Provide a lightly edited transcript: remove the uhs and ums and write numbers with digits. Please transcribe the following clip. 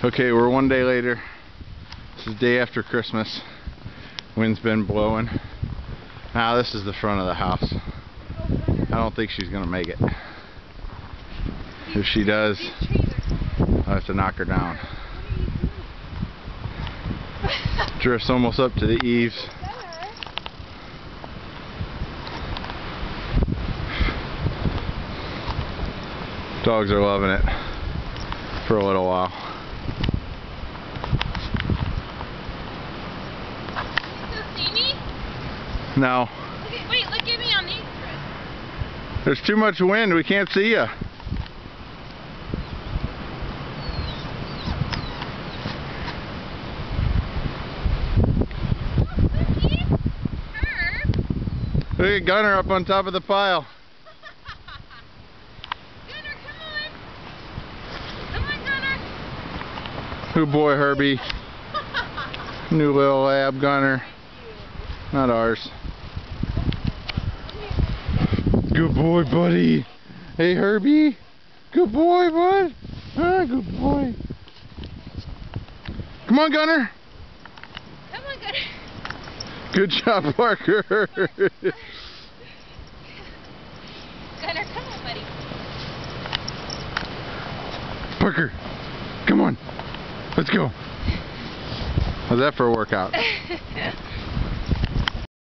Okay, we're one day later. This is the day after Christmas. Wind's been blowing. Now this is the front of the house. I don't think she's gonna make it. If she does, I'll have to knock her down. Drifts almost up to the eaves. Dogs are loving it for a little while. You still see me? No. Wait, look at me on these, Chris. There's too much wind. We can't see you. Look at Gunner up on top of the pile. Gunner, come on. Come on, Gunner. Good boy, Herbie. New little lab, Gunner. Not ours. Good boy, buddy. Hey, Herbie. Good boy, bud. Ah, good boy. Come on, Gunner. Come on, Gunner. Good job, Parker. Gunner, come on, buddy. Parker, come on. Let's go. How's that for a workout?